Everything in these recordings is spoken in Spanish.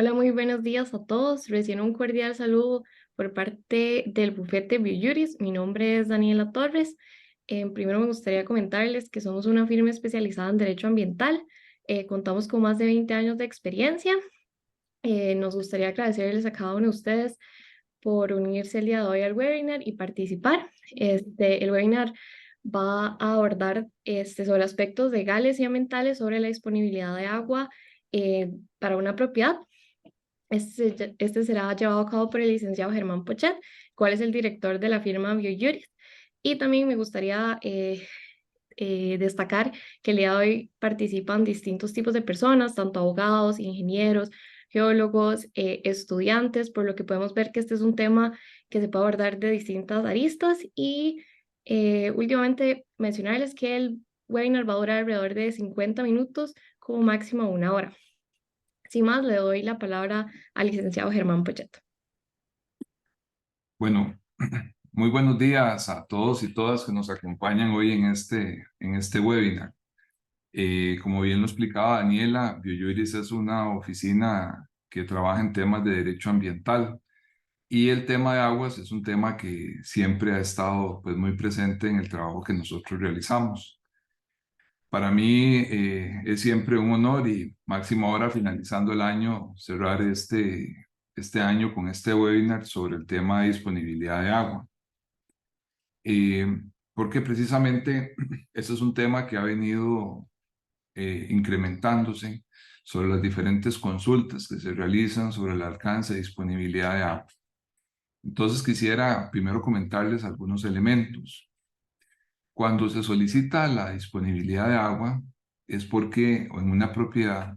Hola, muy buenos días a todos. Recién un cordial saludo por parte del bufete BioJuris. Mi nombre es Daniela Torres. Primero me gustaría comentarles que somos una firma especializada en derecho ambiental. Contamos con más de 20 años de experiencia. Nos gustaría agradecerles a cada uno de ustedes por unirse el día de hoy al webinar y participar. El webinar va a abordar sobre aspectos legales y ambientales sobre la disponibilidad de agua para una propiedad. Este será llevado a cabo por el licenciado Germán Pochet, cual es el director de la firma BioJuris. Y también me gustaría destacar que el día de hoy participan distintos tipos de personas, tanto abogados, ingenieros, geólogos, estudiantes, por lo que podemos ver que este es un tema que se puede abordar de distintas aristas. Y últimamente mencionarles que el webinar va a durar alrededor de 50 minutos, como máximo una hora. Sin más, le doy la palabra al licenciado Germán Pocheto. Bueno, muy buenos días a todos y todas que nos acompañan hoy en este webinar. Como bien lo explicaba Daniela, BioJuris es una oficina que trabaja en temas de derecho ambiental y el tema de aguas es un tema que siempre ha estado pues, muy presente en el trabajo que nosotros realizamos. Para mí es siempre un honor y máximo ahora finalizando el año cerrar este año con este webinar sobre el tema de disponibilidad de agua. eh, Porque precisamente ese es un tema que ha venido incrementándose sobre las diferentes consultas que se realizan sobre el alcance y disponibilidad de agua. Entonces quisiera primero comentarles algunos elementos. Cuando se solicita la disponibilidad de agua es porque en una propiedad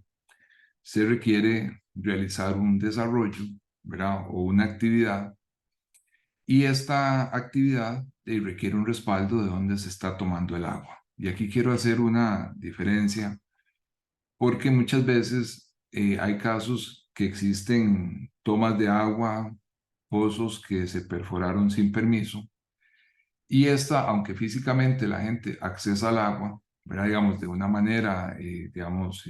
se requiere realizar un desarrollo, ¿verdad? O una actividad, y esta actividad requiere un respaldo de dónde se está tomando el agua. Y aquí quiero hacer una diferencia porque muchas veces hay casos que existen tomas de agua, pozos que se perforaron sin permiso, y esta, aunque físicamente la gente accesa al agua, ¿verdad? Digamos, de una manera, digamos,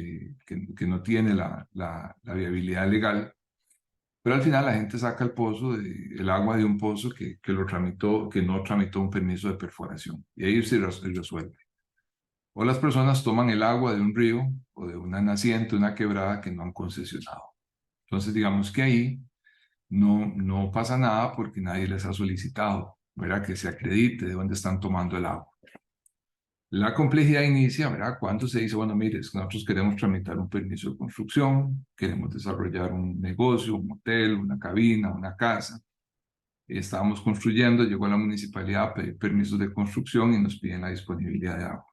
que no tiene la viabilidad legal, pero al final la gente saca el agua de un pozo que no tramitó un permiso de perforación. Y ahí se resuelve. O las personas toman el agua de un río o de una naciente, una quebrada que no han concesionado. Entonces, digamos que ahí no pasa nada porque nadie les ha solicitado, ¿verdad? Que se acredite de dónde están tomando el agua. La complejidad inicia, ¿verdad? Cuando se dice, bueno, mire, es que nosotros queremos tramitar un permiso de construcción, queremos desarrollar un negocio, un hotel, una cabina, una casa. Estábamos construyendo, llegó a la municipalidad a pedir permisos de construcción y nos piden la disponibilidad de agua.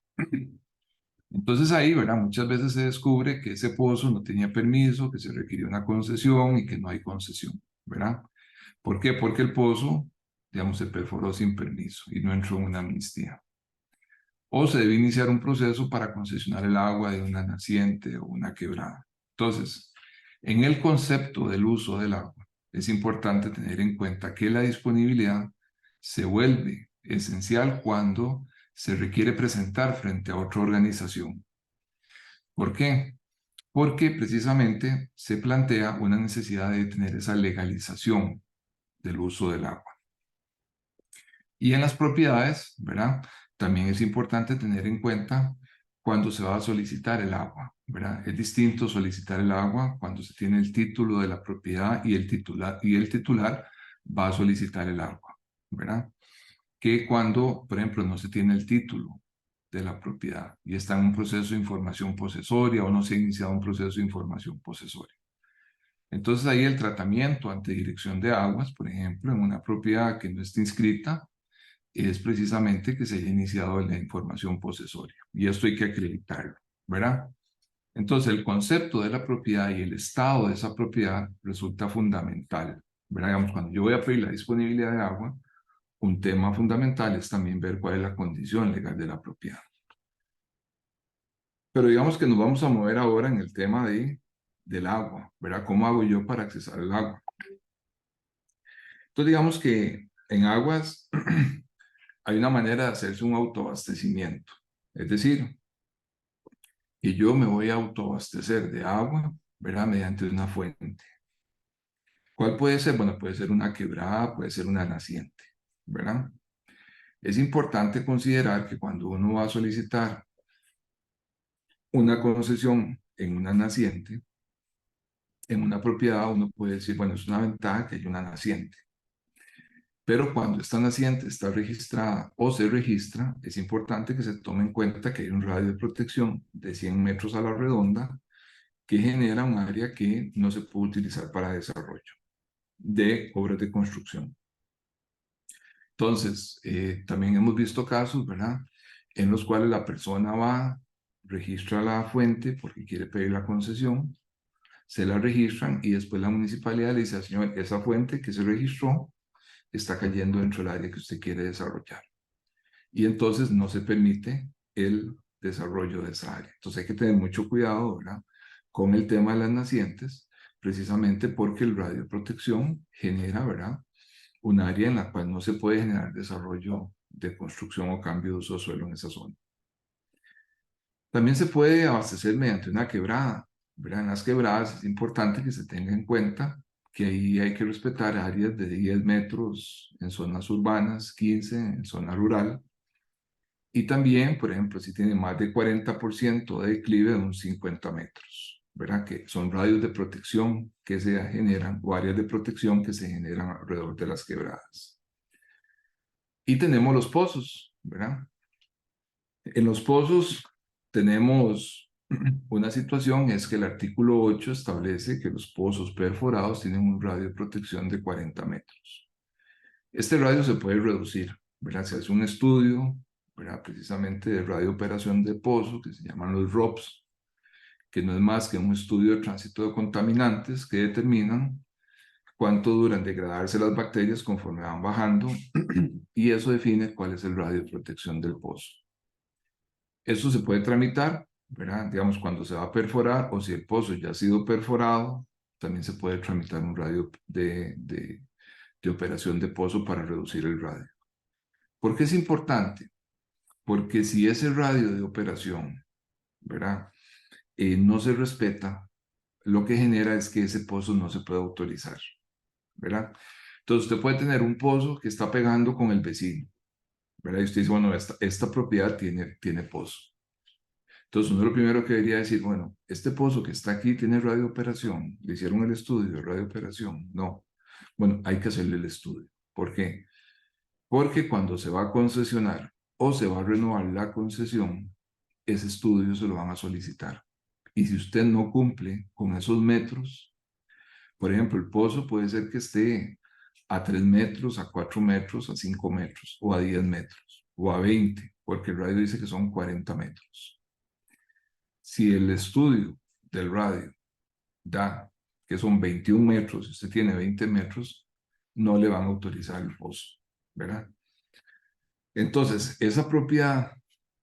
Entonces ahí, ¿verdad? Muchas veces se descubre que ese pozo no tenía permiso, que se requirió una concesión y que no hay concesión, ¿verdad? ¿Por qué? Porque el pozo, digamos, se perforó sin permiso y no entró en una amnistía. O se debe iniciar un proceso para concesionar el agua de una naciente o una quebrada. Entonces, en el concepto del uso del agua, es importante tener en cuenta que la disponibilidad se vuelve esencial cuando se requiere presentar frente a otra organización. ¿Por qué? Porque precisamente se plantea una necesidad de tener esa legalización del uso del agua. Y en las propiedades, ¿verdad? También es importante tener en cuenta cuando se va a solicitar el agua, ¿verdad? Es distinto solicitar el agua cuando se tiene el título de la propiedad y el titular va a solicitar el agua, ¿verdad? Que cuando, por ejemplo, no se tiene el título de la propiedad y está en un proceso de información posesoria o no se ha iniciado un proceso de información posesoria. Entonces ahí el tratamiento ante dirección de aguas, por ejemplo, en una propiedad que no esté inscrita, es precisamente que se haya iniciado la información posesoria. Y esto hay que acreditarlo, ¿verdad? Entonces el concepto de la propiedad y el estado de esa propiedad resulta fundamental, ¿verdad? Digamos, cuando yo voy a pedir la disponibilidad de agua, un tema fundamental es también ver cuál es la condición legal de la propiedad. Pero digamos que nos vamos a mover ahora en el tema del agua, ¿verdad? ¿Cómo hago yo para accesar el agua? Entonces digamos que en aguas hay una manera de hacerse un autoabastecimiento. Es decir, que yo me voy a autoabastecer de agua ¿verdad? Mediante una fuente. ¿Cuál puede ser? Bueno, puede ser una quebrada, puede ser una naciente, ¿verdad? Es importante considerar que cuando uno va a solicitar una concesión en una naciente, en una propiedad, uno puede decir, bueno, es una ventaja que hay una naciente. Pero cuando esta naciente está registrada o se registra, es importante que se tome en cuenta que hay un radio de protección de 100 metros a la redonda que genera un área que no se puede utilizar para desarrollo de obras de construcción. Entonces, también hemos visto casos, ¿verdad?, en los cuales la persona va, registra la fuente porque quiere pedir la concesión, se la registran y después la municipalidad le dice, señor, esa fuente que se registró está cayendo dentro del área que usted quiere desarrollar. Y entonces no se permite el desarrollo de esa área. Entonces hay que tener mucho cuidado, ¿verdad?, con el tema de las nacientes, precisamente porque el radio de protección genera, ¿verdad?, un área en la cual no se puede generar desarrollo de construcción o cambio de uso de suelo en esa zona. También se puede abastecer mediante una quebrada, ¿verdad? En las quebradas es importante que se tenga en cuenta que ahí hay que respetar áreas de 10 metros en zonas urbanas, 15 en zona rural, y también, por ejemplo, si tiene más de 40% de declive de unos 50 metros, ¿verdad? Que son radios de protección que se generan, o áreas de protección que se generan alrededor de las quebradas. Y tenemos los pozos, ¿verdad? En los pozos tenemos una situación, es que el artículo 8 establece que los pozos perforados tienen un radio de protección de 40 metros. Este radio se puede reducir, ¿verdad? Se hace un estudio, ¿verdad?, precisamente de radio operación de pozo, que se llaman los ROPS, que no es más que un estudio de tránsito de contaminantes que determinan cuánto duran degradarse las bacterias conforme van bajando, y eso define cuál es el radio de protección del pozo. Eso se puede tramitar, ¿verdad? Digamos, cuando se va a perforar o si el pozo ya ha sido perforado, también se puede tramitar un radio de operación de pozo para reducir el radio. ¿Por qué es importante? Porque si ese radio de operación, ¿verdad?, no se respeta, lo que genera es que ese pozo no se puede autorizar, ¿verdad? Entonces usted puede tener un pozo que está pegando con el vecino, ¿verdad? Y usted dice, bueno, esta propiedad tiene pozo. Entonces uno lo primero que debería decir, bueno, este pozo que está aquí tiene radio de operación, le hicieron el estudio de radio de operación, no. Bueno, hay que hacerle el estudio. ¿Por qué? Porque cuando se va a concesionar o se va a renovar la concesión, ese estudio se lo van a solicitar. Y si usted no cumple con esos metros, por ejemplo, el pozo puede ser que esté a 3 metros, a 4 metros, a 5 metros, o a 10 metros, o a 20, porque el radio dice que son 40 metros. Si el estudio del radio da que son 21 metros, si usted tiene 20 metros, no le van a autorizar el pozo, ¿verdad? Entonces, esa propiedad,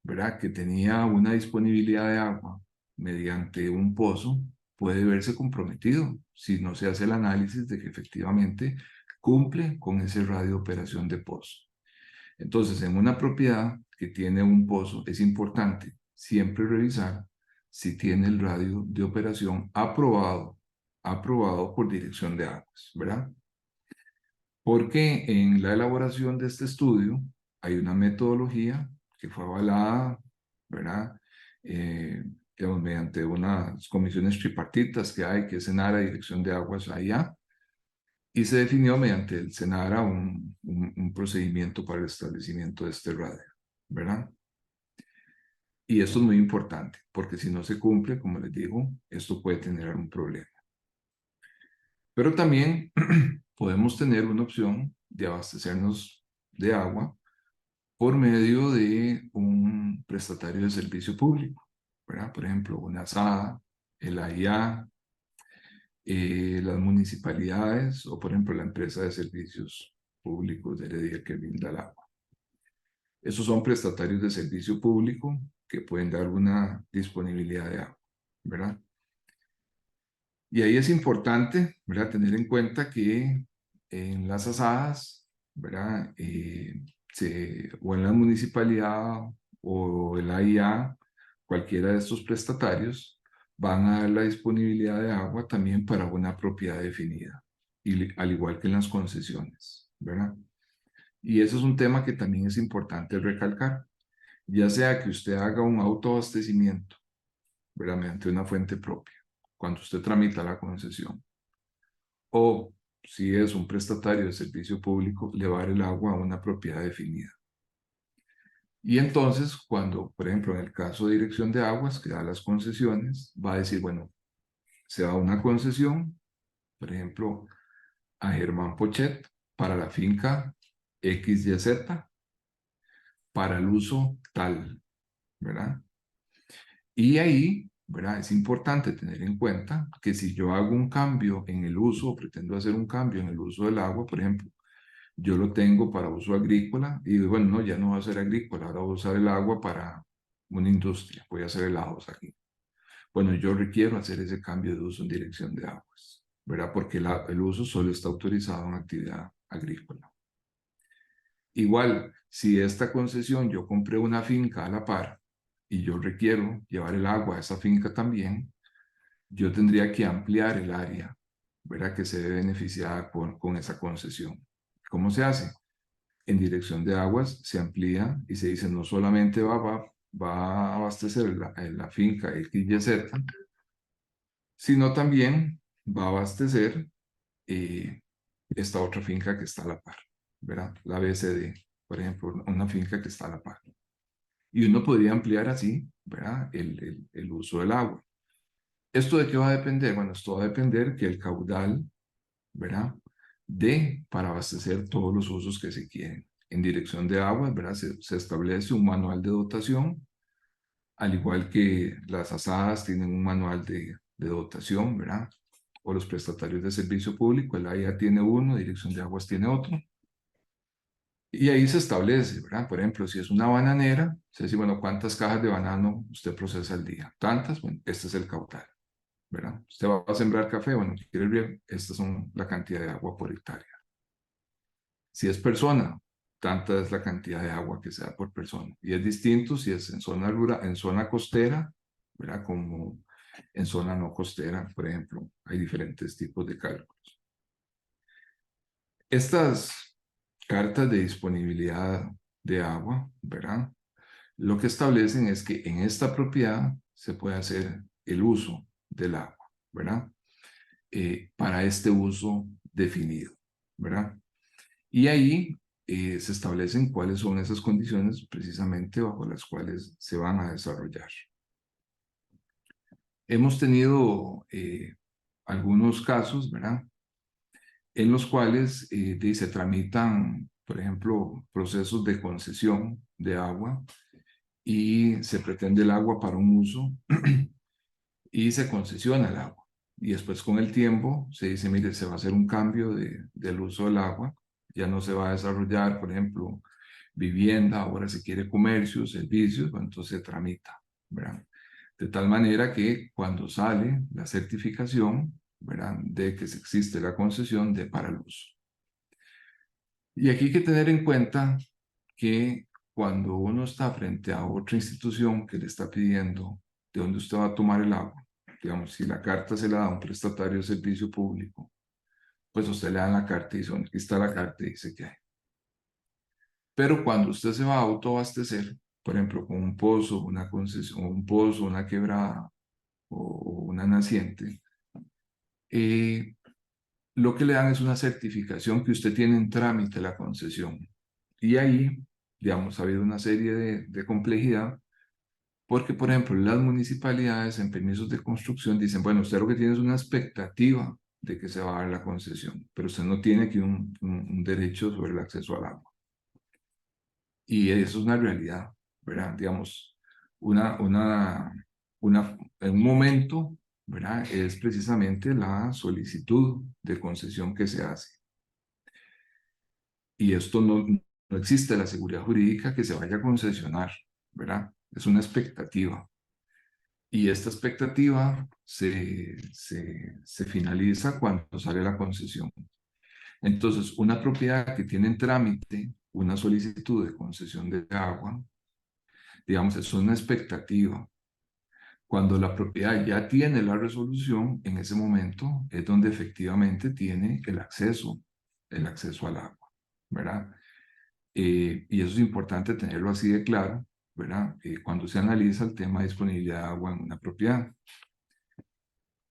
¿verdad?, que tenía una disponibilidad de agua mediante un pozo, puede verse comprometido si no se hace el análisis de que efectivamente cumple con ese radio de operación de pozo. Entonces, en una propiedad que tiene un pozo, es importante siempre revisar si tiene el radio de operación aprobado por Dirección de Aguas, ¿verdad? Porque en la elaboración de este estudio hay una metodología que fue avalada, ¿verdad?, digamos, mediante unas comisiones tripartitas que hay, que es SENARA, Dirección de Aguas, AIA, y se definió mediante el SENARA un procedimiento para el establecimiento de este radio, ¿verdad? Y esto es muy importante, porque si no se cumple, como les digo, esto puede tener algún problema. Pero también podemos tener una opción de abastecernos de agua por medio de un prestatario de servicio público, ¿verdad? Por ejemplo, una SADA, el AIA, las municipalidades o, por ejemplo, la empresa de servicios públicos de Heredia que brinda el agua. Esos son prestatarios de servicio público que pueden dar una disponibilidad de agua, ¿verdad? Y ahí es importante, ¿verdad?, tener en cuenta que en las asadas, ¿verdad?, o en la municipalidad o el AIA, cualquiera de estos prestatarios, van a dar la disponibilidad de agua también para una propiedad definida, y al igual que en las concesiones, ¿verdad? Y eso es un tema que también es importante recalcar, ya sea que usted haga un autoabastecimiento, ¿verdad? Mediante una fuente propia, cuando usted tramita la concesión, o si es un prestatario de servicio público, le va a dar el agua a una propiedad definida. Y entonces, cuando, por ejemplo, en el caso de Dirección de Aguas, que da las concesiones, va a decir, bueno, se da una concesión, por ejemplo, a Germán Pochet para la finca XYZ para el uso tal, ¿verdad? Y ahí, ¿verdad? Es importante tener en cuenta que si yo hago un cambio en el uso, o pretendo hacer un cambio en el uso del agua, por ejemplo, yo lo tengo para uso agrícola y digo, bueno, no, ya no va a ser agrícola, ahora voy a usar el agua para una industria, voy a hacer helados aquí. Bueno, yo requiero hacer ese cambio de uso en Dirección de Aguas, ¿verdad? Porque el uso solo está autorizado en actividad agrícola. Igual, si esta concesión yo compré una finca a la par y yo requiero llevar el agua a esa finca también, yo tendría que ampliar el área, ¿verdad? Que se ve beneficiada con esa concesión. ¿Cómo se hace? En Dirección de Aguas se amplía y se dice no solamente va a abastecer la finca XYZ, sino también va a abastecer eh, esta otra finca que está a la par, ¿verdad? La BCD, por ejemplo, una finca que está a la par. Y uno podría ampliar así, ¿verdad? El uso del agua. ¿Esto de qué va a depender? Bueno, esto va a depender que el caudal, ¿verdad? Para abastecer todos los usos que se quieren. En Dirección de Aguas, ¿verdad? Se establece un manual de dotación, al igual que las asadas tienen un manual de dotación, ¿verdad? O los prestatarios de servicio público, el AIA tiene uno, Dirección de Aguas tiene otro. Y ahí se establece, ¿verdad? Por ejemplo, si es una bananera, se dice, bueno, ¿cuántas cajas de banano usted procesa al día? ¿Tantas? Bueno, este es el caudal, ¿verdad? Usted va a sembrar café, bueno, quiere riego, estas son la cantidad de agua por hectárea. Si es persona, tanta es la cantidad de agua que se da por persona. Y es distinto si es en zona rural, en zona costera, ¿verdad? Como en zona no costera, por ejemplo, hay diferentes tipos de cálculos. Estas cartas de disponibilidad de agua, ¿verdad? Lo que establecen es que en esta propiedad se puede hacer el uso del agua, ¿verdad? Para este uso definido, ¿verdad? Y ahí se establecen cuáles son esas condiciones precisamente bajo las cuales se van a desarrollar. Hemos tenido algunos casos, ¿verdad? En los cuales se tramitan, por ejemplo, procesos de concesión de agua y se pretende el agua para un uso y se concesiona el agua. Y después con el tiempo se dice, mire, se va a hacer un cambio del uso del agua, ya no se va a desarrollar, por ejemplo, vivienda, ahora se quiere comercio, servicios, bueno, entonces se tramita, ¿verdad? De tal manera que cuando sale la certificación, ¿verdad? De que existe la concesión de para el uso. Y aquí hay que tener en cuenta que cuando uno está frente a otra institución que le está pidiendo de dónde usted va a tomar el agua, digamos, si la carta se la da a un prestatario de servicio público, pues usted le da la carta y dice, bueno, aquí está la carta y dice que hay. Pero cuando usted se va a autoabastecer, por ejemplo, con un pozo, una concesión, un pozo, una quebrada o una naciente, eh, lo que le dan es una certificación que usted tiene en trámite la concesión. Y ahí, digamos, ha habido una serie de complejidad, porque, por ejemplo, las municipalidades en permisos de construcción dicen, bueno, usted lo que tiene es una expectativa de que se va a dar la concesión, pero usted no tiene aquí un derecho sobre el acceso al agua. Y eso es una realidad, ¿verdad? Digamos, en un momento, ¿verdad? Es precisamente la solicitud de concesión que se hace. Y esto no existe la seguridad jurídica que se vaya a concesionar, ¿verdad? Es una expectativa. Y esta expectativa se finaliza cuando sale la concesión. Entonces, una propiedad que tiene en trámite una solicitud de concesión de agua, digamos, es una expectativa, Cuando la propiedad ya tiene la resolución, en ese momento es donde efectivamente tiene el acceso al agua, ¿verdad? Y eso es importante tenerlo así de claro, ¿verdad? Cuando se analiza el tema de disponibilidad de agua en una propiedad.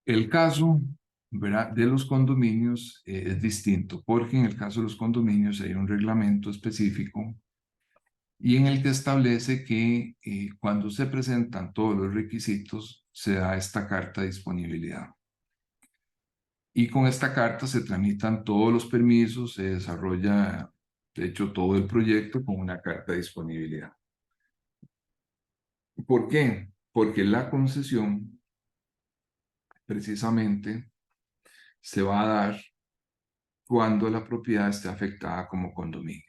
El caso, ¿verdad?, de los condominios es distinto, porque en el caso de los condominios hay un reglamento específico y en el que establece que cuando se presentan todos los requisitos, se da esta carta de disponibilidad. Y con esta carta se tramitan todos los permisos, se desarrolla, de hecho, todo el proyecto con una carta de disponibilidad. ¿Por qué? Porque la concesión precisamente se va a dar cuando la propiedad esté afectada como condominio.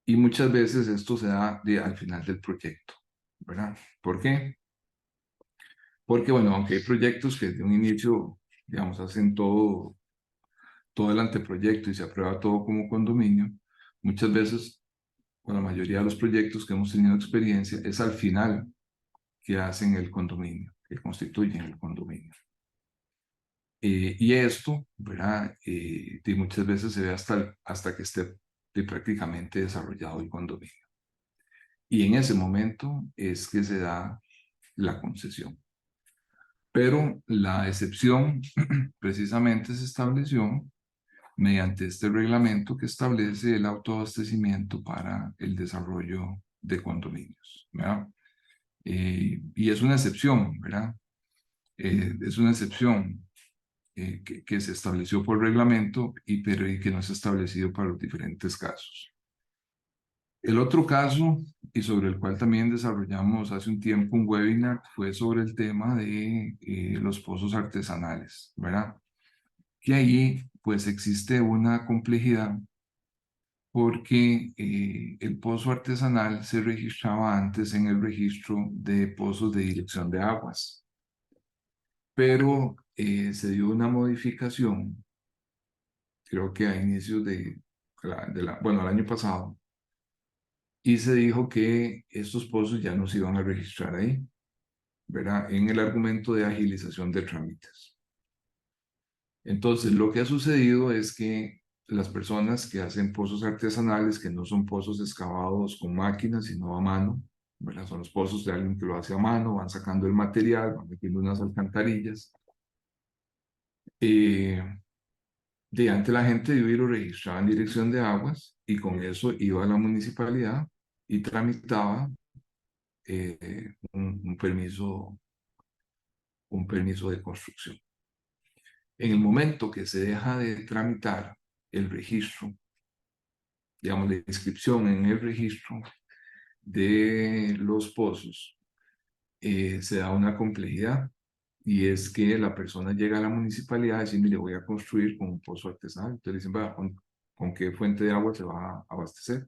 Y muchas veces esto se da al final del proyecto, ¿verdad? ¿Por qué? Porque, bueno, aunque hay proyectos que de un inicio, digamos, hacen todo el anteproyecto y se aprueba todo como condominio, muchas veces, con la mayoría de los proyectos que hemos tenido experiencia, es al final que hacen el condominio, que constituyen el condominio. Y esto, ¿verdad? Y muchas veces se ve hasta que esté prácticamente desarrollado el condominio. Y en ese momento es que se da la concesión. Pero la excepción precisamente se estableció mediante este reglamento que establece el autoabastecimiento para el desarrollo de condominios, ¿verdad? Y es una excepción, ¿verdad? Es una excepción que se estableció por reglamento, pero y que no se ha establecido para los diferentes casos. El otro caso, y sobre el cual también desarrollamos hace un tiempo un webinar, fue sobre el tema de los pozos artesanales, ¿verdad? Que ahí pues existe una complejidad porque el pozo artesanal se registraba antes en el registro de pozos de dirección de aguas, pero se dio una modificación, creo que a inicios bueno, el año pasado, y se dijo que estos pozos ya no se iban a registrar ahí, ¿verdad? En el argumento de agilización de trámites. Entonces, lo que ha sucedido es que las personas que hacen pozos artesanales, que no son pozos excavados con máquinas, sino a mano, ¿verdad? Son los pozos de alguien que lo hace a mano, van sacando el material, van metiendo unas alcantarillas. De antes la gente iba y lo registraba en dirección de aguas y con eso iba a la municipalidad y tramitaba un permiso de construcción. En el momento que se deja de tramitar el registro, digamos, la inscripción en el registro de los pozos, se da una complejidad y es que la persona llega a la municipalidad y dice, mire, voy a construir con un pozo artesanal. Entonces le dicen, "Va, ¿con qué fuente de agua se va a abastecer?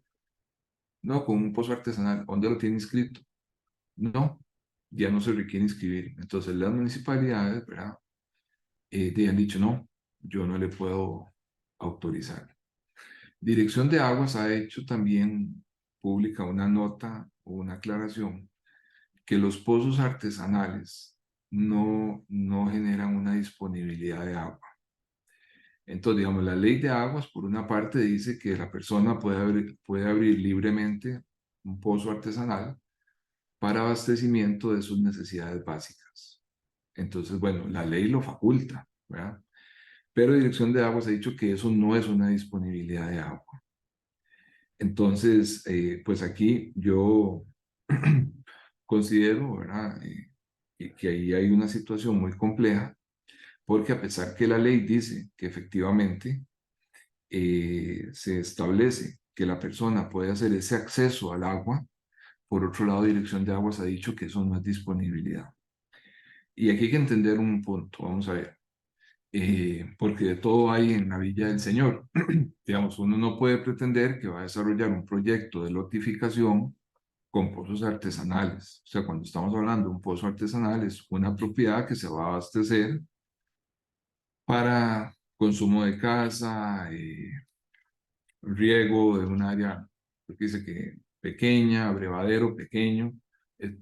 No, con un pozo artesanal. ¿Dónde lo tiene inscrito? No, ya no se requiere inscribir. Entonces las municipalidades, ¿verdad? Han dicho, no, yo no le puedo autorizar. Dirección de Aguas ha hecho también pública una nota o una aclaración que los pozos artesanales no generan una disponibilidad de agua. Entonces, digamos, la ley de aguas, por una parte, dice que la persona puede abrir libremente un pozo artesanal para abastecimiento de sus necesidades básicas. Entonces, bueno, la ley lo faculta, ¿verdad? Pero Dirección de Aguas ha dicho que eso no es una disponibilidad de agua. Entonces, pues aquí yo considero, ¿verdad? Que ahí hay una situación muy compleja, porque a pesar que la ley dice que efectivamente se establece que la persona puede hacer ese acceso al agua, por otro lado, Dirección de Aguas ha dicho que eso no es disponibilidad. Y aquí hay que entender un punto, vamos a ver, porque de todo hay en la Villa del Señor. Digamos, uno no puede pretender que va a desarrollar un proyecto de lotificación con pozos artesanales. O sea, cuando estamos hablando de un pozo artesanal, es una propiedad que se va a abastecer para consumo de casa, riego de un área, porque dice que pequeña, abrevadero pequeño,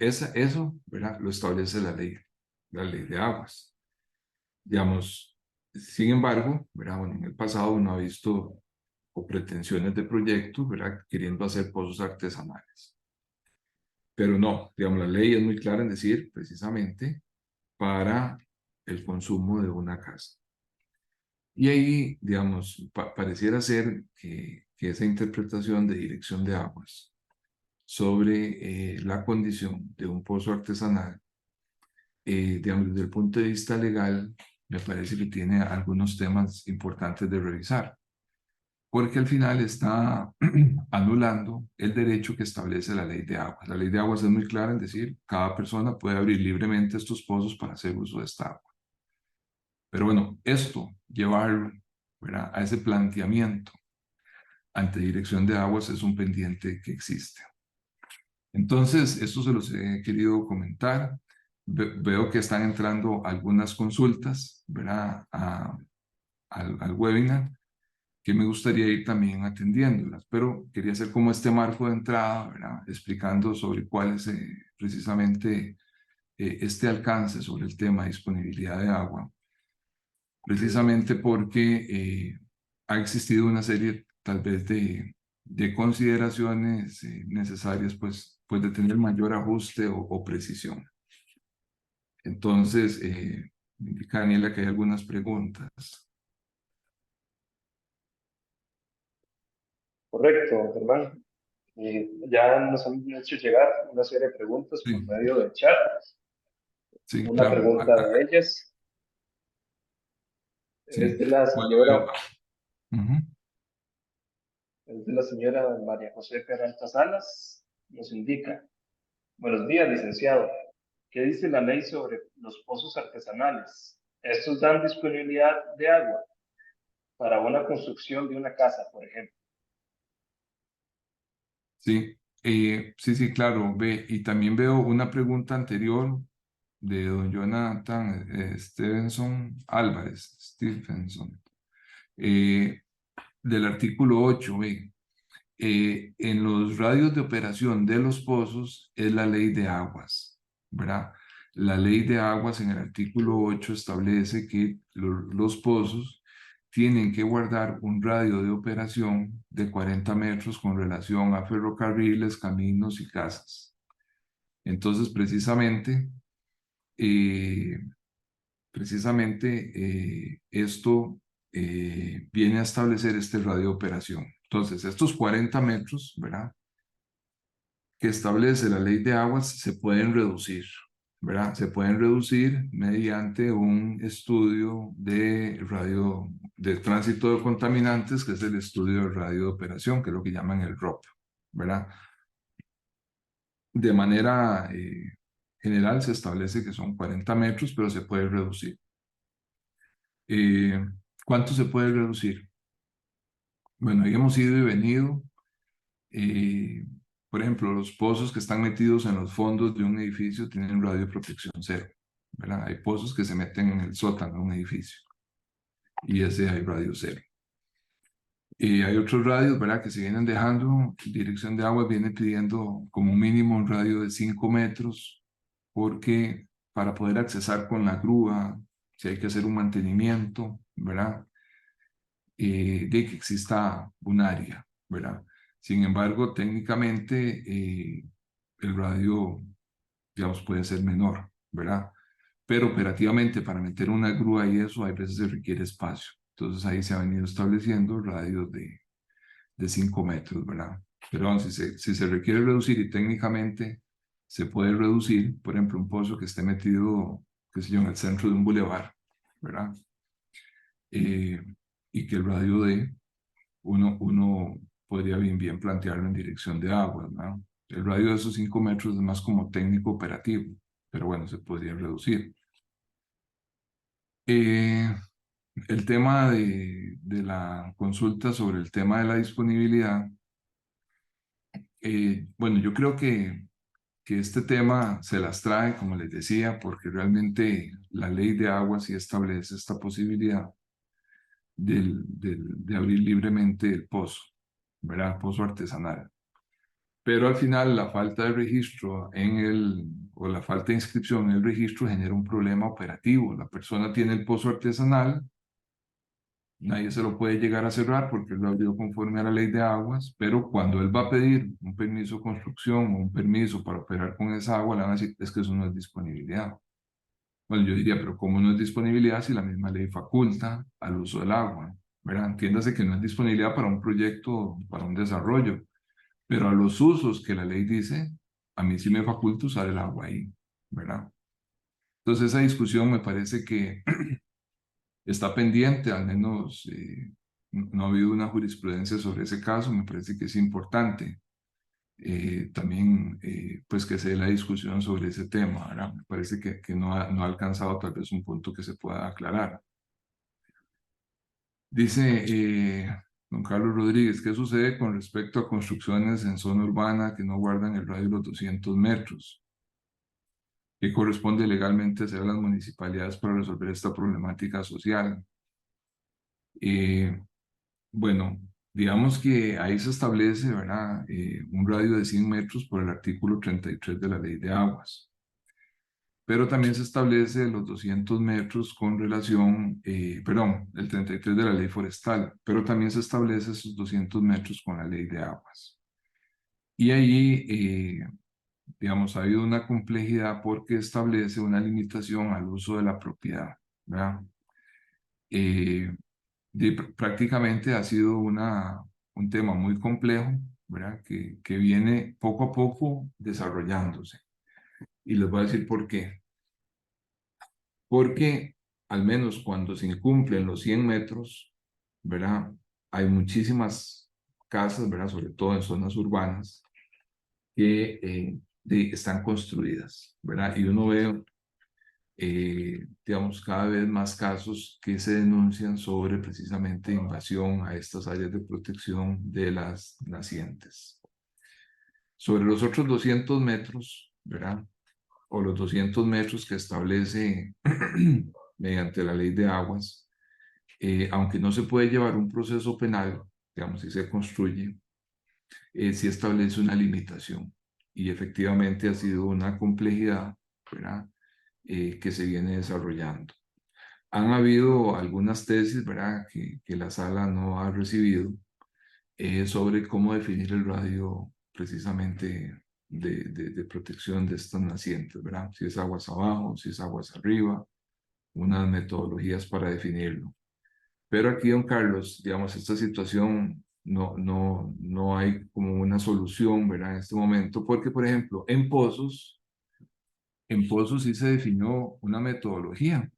Eso, ¿verdad? Lo establece la ley de aguas. Digamos, sin embargo, ¿verdad? Bueno, en el pasado uno ha visto o pretensiones de proyectos, ¿verdad? Queriendo hacer pozos artesanales. Pero no, digamos, la ley es muy clara en decir precisamente para el consumo de una casa. Y ahí, digamos, pareciera ser que esa interpretación de dirección de aguas sobre la condición de un pozo artesanal, digamos, desde el punto de vista legal, me parece que tiene algunos temas importantes de revisar, porque al final está anulando el derecho que establece la ley de aguas. La ley de aguas es muy clara en decir, cada persona puede abrir libremente estos pozos para hacer uso de esta agua. Pero bueno, esto, llevar, ¿verdad?, a ese planteamiento ante dirección de aguas es un pendiente que existe. Entonces, esto se los he querido comentar. Veo que están entrando algunas consultas, ¿verdad?, al webinar, que me gustaría ir también atendiéndolas, pero quería hacer como este marco de entrada, ¿verdad?, explicando sobre cuál es precisamente este alcance sobre el tema de disponibilidad de agua, precisamente porque ha existido una serie tal vez de consideraciones necesarias pues de tener mayor ajuste o precisión. Entonces, me indica Daniela que hay algunas preguntas. Correcto, Germán. Ya nos han hecho llegar una serie de preguntas por Sí, medio del chat. sí, Una claro. pregunta de ellas Sí, es de la bueno, veo. señora, Ujú. es de la señora María José Peralta Salas. Nos indica: buenos días, licenciado. ¿Qué dice la ley sobre los pozos artesanales? Estos dan disponibilidad de agua para una construcción de una casa, por ejemplo. Sí, sí, claro. Y también veo una pregunta anterior de don Jonathan Stephenson, eh, del artículo 8. En los radios de operación de los pozos es la ley de aguas, ¿verdad? La ley de aguas en el artículo 8 establece que los pozos tienen que guardar un radio de operación de 40 metros con relación a ferrocarriles, caminos y casas. Entonces, eh, esto viene a establecer este radio de operación. Entonces, estos 40 metros, ¿verdad?, que establece la ley de aguas se pueden reducir, ¿verdad? Se pueden reducir mediante un estudio de tránsito de contaminantes, que es el estudio de radio de operación, que es lo que llaman el ROP, ¿verdad? De manera general se establece que son 40 metros, pero se puede reducir. ¿Cuánto se puede reducir? Bueno, ahí hemos ido y venido. Eh, por ejemplo, los pozos que están metidos en los fondos de un edificio tienen radio de protección cero, ¿verdad? Hay pozos que se meten en el sótano de un edificio y ese hay radio cero. Y hay otros radios, ¿verdad?, que se vienen dejando. Dirección de Agua viene pidiendo como mínimo un radio de 5 metros, porque para poder accesar con la grúa, si hay que hacer un mantenimiento, ¿verdad?, de que exista un área, ¿verdad? Sin embargo, técnicamente el radio, digamos, puede ser menor, ¿verdad? Pero operativamente para meter una grúa y eso, a veces se requiere espacio. Entonces ahí se han venido estableciendo radios de 5 metros, ¿verdad? Pero vamos, si se requiere reducir y técnicamente se puede reducir, por ejemplo, un pozo que esté metido, qué sé yo, en el centro de un bulevar, ¿verdad? Eh, y que el radio de uno podría bien plantearlo en dirección de agua, ¿no? El radio de esos 5 metros es más como técnico operativo, pero bueno, se podría reducir. El tema de la consulta sobre el tema de la disponibilidad, bueno, yo creo que este tema se las trae, como les decía, porque realmente la ley de agua sí establece esta posibilidad de abrir libremente el pozo, ¿verdad? Pozo artesanal. pero al final la falta de registro o la falta de inscripción en el registro genera un problema operativo. La persona tiene el pozo artesanal, nadie se lo puede llegar a cerrar porque él lo abrió conforme a la ley de aguas, pero cuando él va a pedir un permiso de construcción o un permiso para operar con esa agua, le van a decir, es que eso no es disponibilidad. Bueno, yo diría, pero ¿cómo no es disponibilidad si la misma ley faculta al uso del agua? ¿Verdad? Entiéndase que no es disponibilidad para un proyecto, para un desarrollo, pero a los usos que la ley dice, a mí sí me faculta usar el agua ahí, ¿verdad? Entonces esa discusión me parece que está pendiente, al menos no ha habido una jurisprudencia sobre ese caso, me parece que es importante también pues que se dé la discusión sobre ese tema, ¿verdad? Me parece que no ha alcanzado tal vez un punto que se pueda aclarar. Dice don Carlos Rodríguez, ¿qué sucede con respecto a construcciones en zona urbana que no guardan el radio de los 200 metros? ¿Qué corresponde legalmente hacer a las municipalidades para resolver esta problemática social? Bueno, digamos que ahí se establece, ¿verdad? Un radio de 100 metros por el artículo 33 de la Ley de Aguas. Pero también se establece los 200 metros con relación, perdón, el 33 de la Ley Forestal, pero también se establece esos 200 metros con la Ley de Aguas. Y ahí, digamos, ha habido una complejidad porque establece una limitación al uso de la propiedad, ¿verdad? Prácticamente ha sido un tema muy complejo, ¿verdad? Que viene poco a poco desarrollándose. Y les voy a decir por qué. Porque al menos cuando se incumplen los 100 metros, ¿verdad? Hay muchísimas casas, ¿verdad? Sobre todo en zonas urbanas, que están construidas, ¿verdad? Y uno ve digamos, cada vez más casos que se denuncian sobre precisamente invasión a estas áreas de protección de las nacientes. Sobre los otros 200 metros, ¿verdad? O los 200 metros que establece mediante la ley de aguas, aunque no se puede llevar un proceso penal, digamos, si se construye, sí establece una limitación. Y efectivamente ha sido una complejidad, ¿verdad? Que se viene desarrollando. Han habido algunas tesis, ¿verdad?, que la sala no ha recibido sobre cómo definir el radio precisamente de protección de estas nacientes, ¿verdad? Si es aguas abajo, si es aguas arriba, unas metodologías para definirlo. Pero aquí, don Carlos, digamos, esta situación no hay como una solución, ¿verdad?, en este momento, porque, por ejemplo, en Pozos sí se definió una metodología,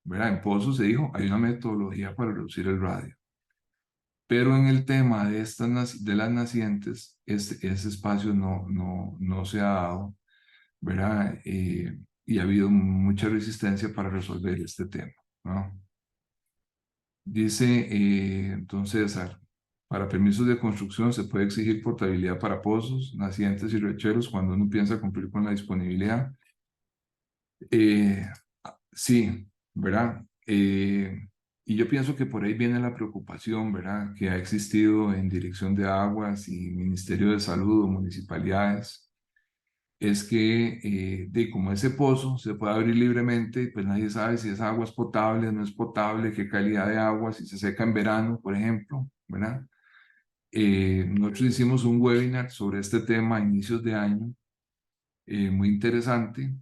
¿verdad? En Pozos se dijo, hay una metodología para reducir el radio. Pero en el tema de, de las nacientes, ese espacio no se ha dado, ¿verdad? Y ha habido mucha resistencia para resolver este tema, ¿no? Dice, entonces, César, para permisos de construcción se puede exigir portabilidad para pozos, nacientes y recheros cuando uno piensa cumplir con la disponibilidad. Eh, sí, ¿verdad? Y yo pienso que por ahí viene la preocupación, ¿verdad? Que ha existido en Dirección de Aguas y Ministerio de Salud o municipalidades, es que como ese pozo se puede abrir libremente, pues nadie sabe si esa agua es potable, no es potable, qué calidad de agua, si se seca en verano, por ejemplo, ¿verdad? Nosotros hicimos un webinar sobre este tema a inicios de año, muy interesante,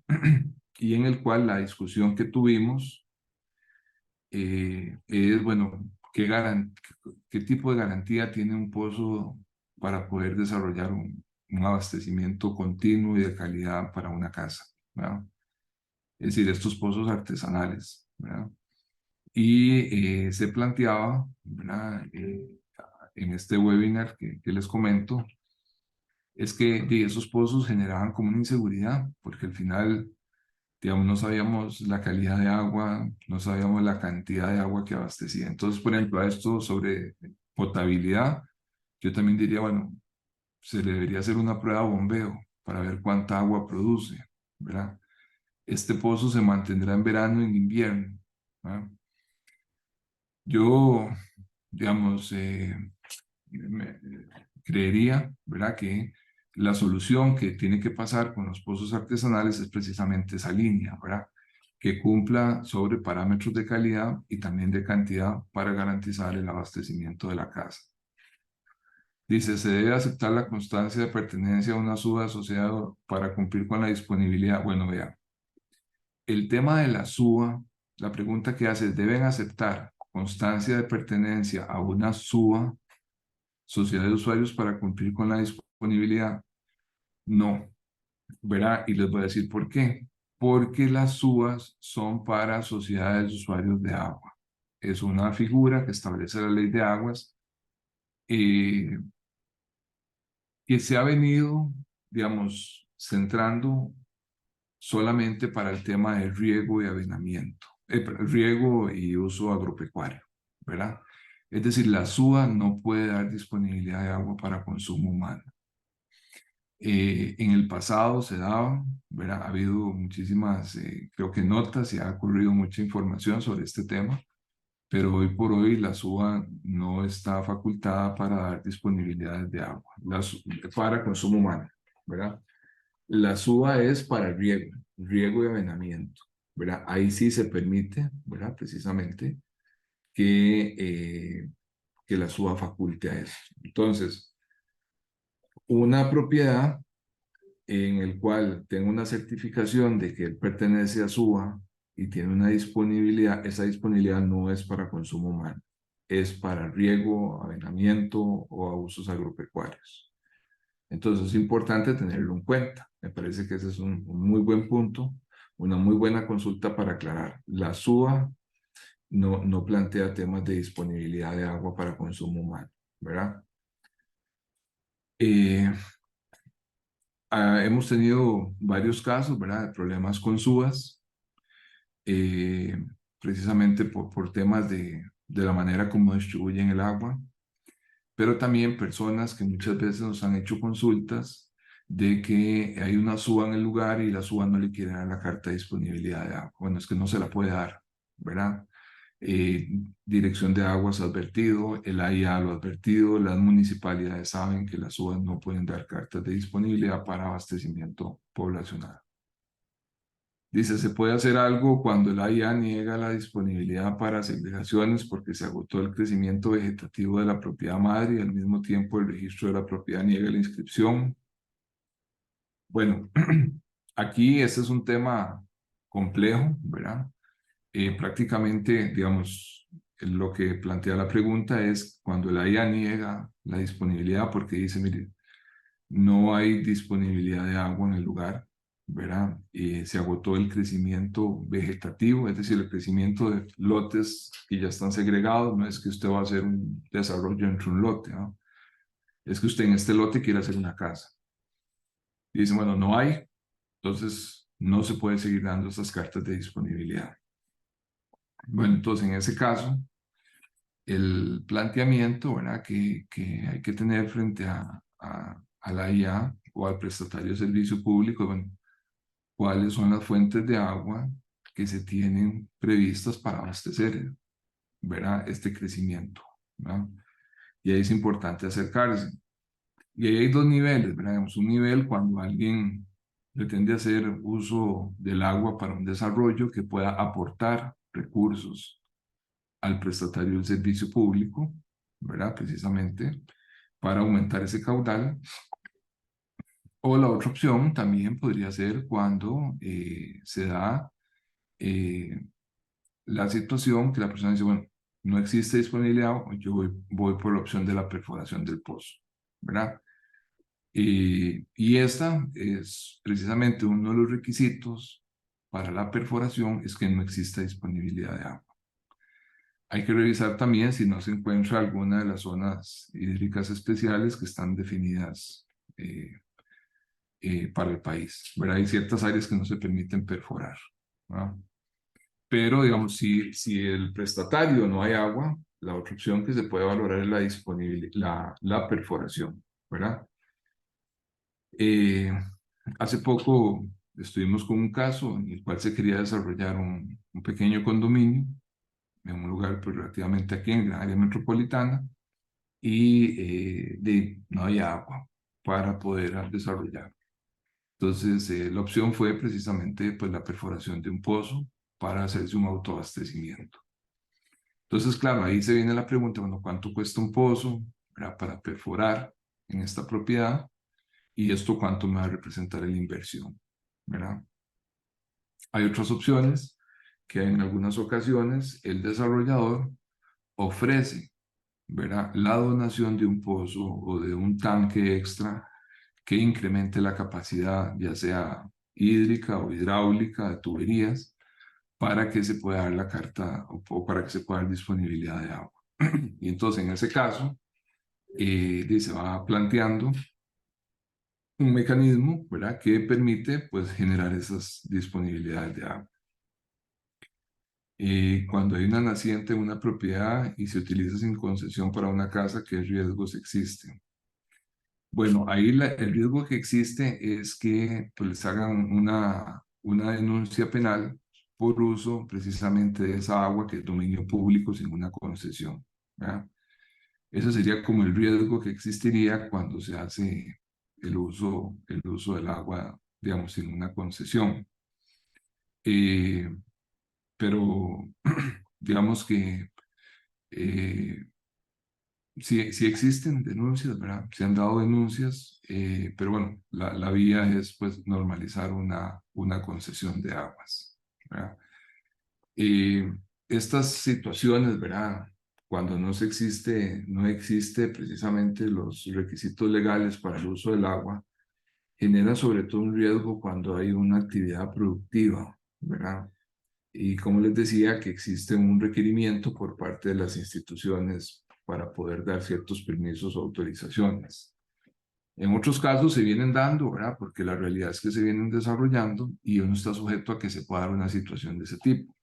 y en el cual la discusión que tuvimos es, bueno, qué tipo de garantía tiene un pozo para poder desarrollar un abastecimiento continuo y de calidad para una casa, ¿verdad? Es decir, estos pozos artesanales, ¿verdad? Y se planteaba, ¿verdad? En este webinar que les comento, es que esos pozos generaban como una inseguridad, porque al final, digamos, no sabíamos la calidad de agua, no sabíamos la cantidad de agua que abastecía. Entonces, por ejemplo, a esto sobre potabilidad, yo también diría, bueno, se le debería hacer una prueba de bombeo para ver cuánta agua produce, ¿verdad? Este pozo se mantendrá en verano y en invierno, ¿verdad? Yo, digamos, creería, ¿verdad?, que la solución que tiene que pasar con los pozos artesanales es precisamente esa línea, ¿verdad? Que cumpla sobre parámetros de calidad y también de cantidad para garantizar el abastecimiento de la casa. Dice, se debe aceptar la constancia de pertenencia a una SUA asociada para cumplir con la disponibilidad. Bueno, vea, el tema de la SUA, la pregunta que hace es, ¿deben aceptar constancia de pertenencia a una SUA, sociedad de usuarios, para cumplir con la disponibilidad? No, ¿verdad? Y les voy a decir por qué. Porque las SUAs son para sociedades de usuarios de agua. Es una figura que establece la ley de aguas que se ha venido, digamos, centrando solamente para el tema de riego y avenamiento, riego y uso agropecuario, ¿verdad? Es decir, la SUA no puede dar disponibilidad de agua para consumo humano. En el pasado se daba, ¿verdad? Ha habido muchísimas, creo que notas y ha ocurrido mucha información sobre este tema, pero hoy por hoy la SUA no está facultada para dar disponibilidades de agua para consumo humano, ¿verdad? La SUA es para riego y avenamiento, ¿verdad? Ahí sí se permite, ¿verdad? Precisamente que la SUA faculte a eso. Entonces, una propiedad en el cual tenga una certificación de que él pertenece a SUA y tiene una disponibilidad, esa disponibilidad no es para consumo humano, es para riego, avenamiento o a usos agropecuarios. Entonces es importante tenerlo en cuenta. Me parece que ese es un muy buen punto, una muy buena consulta para aclarar. La SUA no plantea temas de disponibilidad de agua para consumo humano, ¿verdad? Hemos tenido varios casos, ¿verdad?, de problemas con SUAs, precisamente por temas de la manera como distribuyen el agua, pero también personas que muchas veces nos han hecho consultas de que hay una SUA en el lugar y la SUA no le quiere dar la carta de disponibilidad de agua. Bueno, es que no se la puede dar, ¿verdad? Dirección de Aguas ha advertido, el AIA lo ha advertido, las municipalidades saben que las SUAs no pueden dar cartas de disponibilidad para abastecimiento poblacional. Dice, ¿se puede hacer algo cuando el AIA niega la disponibilidad para segregaciones porque se agotó el crecimiento vegetativo de la propiedad madre y al mismo tiempo el registro de la propiedad niega la inscripción? Bueno, aquí este es un tema complejo, ¿verdad? Prácticamente, digamos, lo que plantea la pregunta es cuando el AIA niega la disponibilidad porque dice, mire, no hay disponibilidad de agua en el lugar, ¿verdad? Se agotó el crecimiento vegetativo, es decir, el crecimiento de lotes que ya están segregados. No es que usted va a hacer un desarrollo entre un lote, ¿no? Es que usted en este lote quiere hacer una casa. Y dice, bueno, no hay, entonces no se puede seguir dando esas cartas de disponibilidad. Bueno, entonces en ese caso, el planteamiento, ¿verdad?, que hay que tener frente a la IA o al prestatario de servicio público, bueno, cuáles son las fuentes de agua que se tienen previstas para abastecer, ¿verdad?, este crecimiento, ¿verdad? Y ahí es importante acercarse. Y ahí hay dos niveles, ¿verdad? Digamos, un nivel cuando alguien pretende hacer uso del agua para un desarrollo que pueda aportar recursos al prestatario del servicio público, ¿verdad? Precisamente para aumentar ese caudal. O la otra opción también podría ser cuando se da la situación que la persona dice, bueno, no existe disponibilidad, yo voy por la opción de la perforación del pozo, ¿verdad? Y esta es precisamente uno de los requisitos para la perforación, es que no exista disponibilidad de agua. Hay que revisar también si no se encuentra alguna de las zonas hídricas especiales que están definidas para el país, ¿verdad? Hay ciertas áreas que no se permiten perforar, ¿verdad? Pero, digamos, si el prestatario no hay agua, la otra opción que se puede valorar es la disponibilidad, la perforación, ¿verdad? Hace poco estuvimos con un caso en el cual se quería desarrollar un pequeño condominio en un lugar pues, relativamente aquí en la área metropolitana y no había agua, para poder desarrollar. Entonces, la opción fue precisamente pues, la perforación de un pozo para hacerse un autoabastecimiento. Entonces, claro, ahí se viene la pregunta, bueno, ¿cuánto cuesta un pozo, ¿verdad?, para perforar en esta propiedad? Y esto cuánto me va a representar en la inversión, ¿verdad? Hay otras opciones que en algunas ocasiones el desarrollador ofrece, ¿verdad?, la donación de un pozo o de un tanque extra que incremente la capacidad, ya sea hídrica o hidráulica, de tuberías, para que se pueda dar la carta o para que se pueda dar disponibilidad de agua. Y entonces, en ese caso, se va planteando un mecanismo, ¿verdad?, que permite pues, generar esas disponibilidades de agua. Cuando hay una naciente en una propiedad y se utiliza sin concesión para una casa, ¿qué riesgos existen? Bueno, ahí el riesgo que existe es que pues, les hagan una denuncia penal por uso precisamente de esa agua que es dominio público sin una concesión, ¿verdad? Eso sería como el riesgo que existiría cuando se hace el uso del agua, digamos, sin una concesión. Pero digamos que sí existen denuncias, ¿verdad? Se han dado denuncias, pero bueno, la vía es pues normalizar una concesión de aguas, ¿verdad? Estas situaciones, ¿verdad? Cuando no existe precisamente los requisitos legales para el uso del agua, genera sobre todo un riesgo cuando hay una actividad productiva, ¿verdad? Y como les decía, que existe un requerimiento por parte de las instituciones para poder dar ciertos permisos o autorizaciones. En otros casos se vienen dando, ¿verdad? Porque la realidad es que se vienen desarrollando y uno está sujeto a que se pueda dar una situación de ese tipo.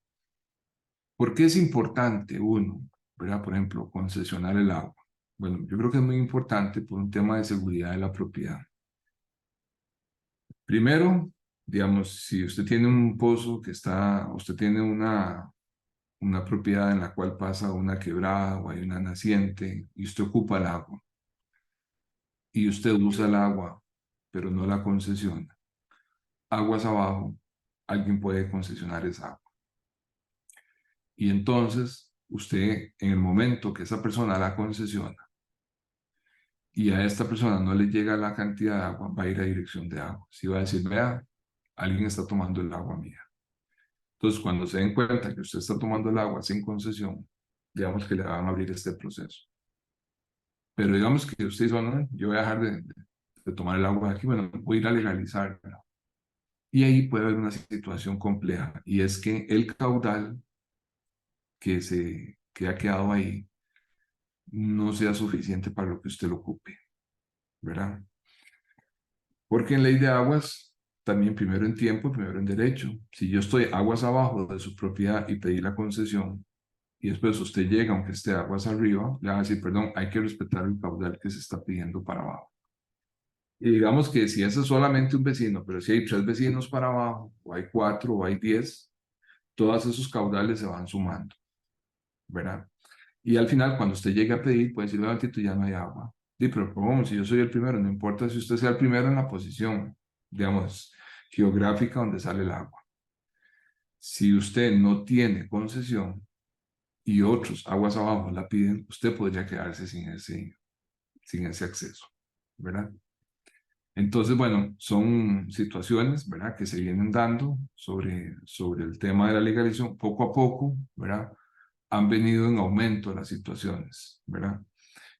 ¿Por qué es importante uno, ¿verdad? Por ejemplo, concesionar el agua? Bueno, yo creo que es muy importante por un tema de seguridad de la propiedad. Primero, digamos, si usted tiene un pozo usted tiene una propiedad en la cual pasa una quebrada o hay una naciente y usted ocupa el agua y usted usa el agua, pero no la concesiona. Aguas abajo, alguien puede concesionar esa agua. Y entonces, usted, en el momento que esa persona la concesiona y a esta persona no le llega la cantidad de agua, va a ir a dirección de agua. Si va a decir, vea, alguien está tomando el agua mía. Entonces, cuando se den cuenta que usted está tomando el agua sin concesión, digamos que le van a abrir este proceso. Pero digamos que usted dice, bueno, yo voy a dejar de tomar el agua de aquí, bueno, voy a ir a legalizar, ¿verdad? Y ahí puede haber una situación compleja, y es que el caudal que ha quedado ahí no sea suficiente para lo que usted lo ocupe, ¿verdad? Porque en ley de aguas, también primero en tiempo, primero en derecho. Si yo estoy aguas abajo de su propiedad y pedí la concesión, y después usted llega, aunque esté aguas arriba, le va a decir, perdón, hay que respetar el caudal que se está pidiendo para abajo. Y digamos que si ese es solamente un vecino, pero si hay 3 vecinos para abajo, o hay 4, o hay 10, todos esos caudales se van sumando, ¿verdad? Y al final, cuando usted llegue a pedir, puede decir, Tito, ya no hay agua. Sí, pero ¿cómo? Si yo soy el primero, no importa si usted sea el primero en la posición, digamos, geográfica donde sale el agua. Si usted no tiene concesión y otros aguas abajo la piden, usted podría quedarse sin ese acceso, ¿verdad? Entonces, bueno, son situaciones, ¿verdad?, que se vienen dando sobre el tema de la legalización poco a poco, ¿verdad? Han venido en aumento las situaciones, ¿verdad?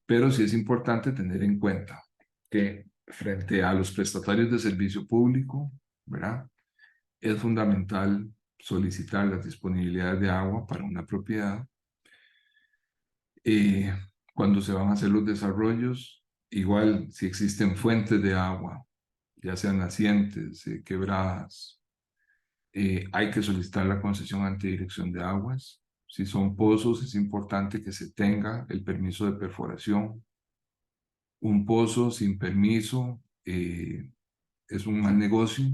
Pero sí es importante tener en cuenta que frente a los prestatarios de servicio público, ¿verdad?, es fundamental solicitar las disponibilidades de agua para una propiedad. Cuando se van a hacer los desarrollos, igual si existen fuentes de agua, ya sean nacientes, quebradas, hay que solicitar la concesión ante dirección de aguas. Si son pozos, es importante que se tenga el permiso de perforación. Un pozo sin permiso es un mal negocio,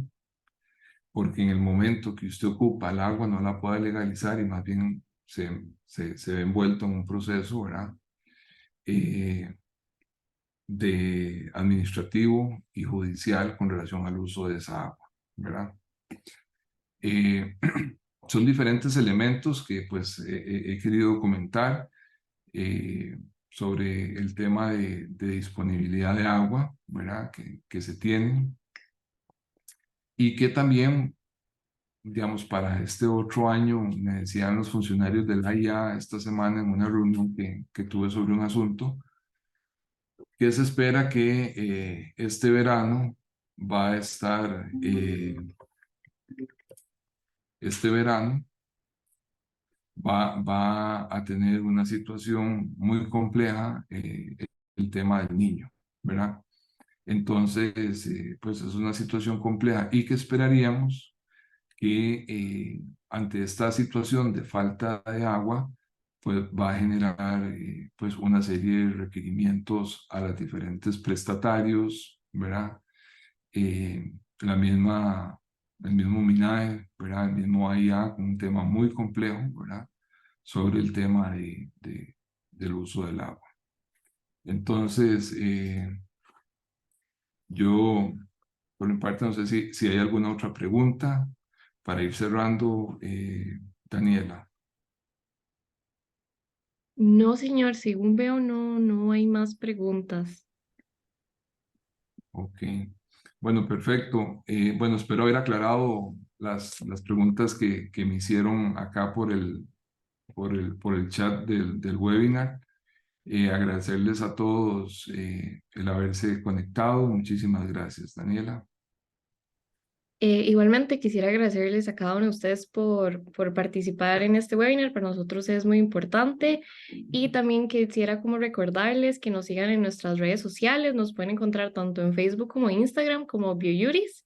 porque en el momento que usted ocupa el agua no la puede legalizar y más bien se ve envuelto en un proceso, ¿verdad? administrativo y judicial con relación al uso de esa agua, ¿verdad? Son diferentes elementos que pues he querido comentar sobre el tema de disponibilidad de agua, ¿verdad? Que se tienen y que también, digamos, para este otro año, me decían los funcionarios de la IA esta semana en una reunión que tuve sobre un asunto, que se espera que este verano va a estar, este verano va a tener una situación muy compleja, el tema del niño, ¿verdad? Entonces, pues es una situación compleja y que esperaríamos que ante esta situación de falta de agua, pues va a generar pues una serie de requerimientos a los diferentes prestatarios, ¿verdad? La misma, el mismo MINAE, ¿verdad? El mismo AIA, con un tema muy complejo, ¿verdad? Sobre el tema del uso del agua. Entonces, yo, por mi parte, no sé si hay alguna otra pregunta para ir cerrando, Daniela. No, señor, según veo, no hay más preguntas. Ok. Bueno, perfecto. Bueno, espero haber aclarado las preguntas que me hicieron acá por el chat del webinar. Agradecerles a todos el haberse conectado. Muchísimas gracias, Daniela. Igualmente quisiera agradecerles a cada uno de ustedes por participar en este webinar. Para nosotros es muy importante y también quisiera como recordarles que nos sigan en nuestras redes sociales. Nos pueden encontrar tanto en Facebook como Instagram como BioJuris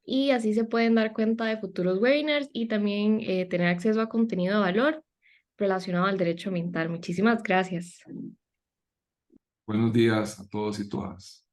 y así se pueden dar cuenta de futuros webinars y también tener acceso a contenido de valor relacionado al derecho ambiental. Muchísimas gracias. Buenos días a todos y todas.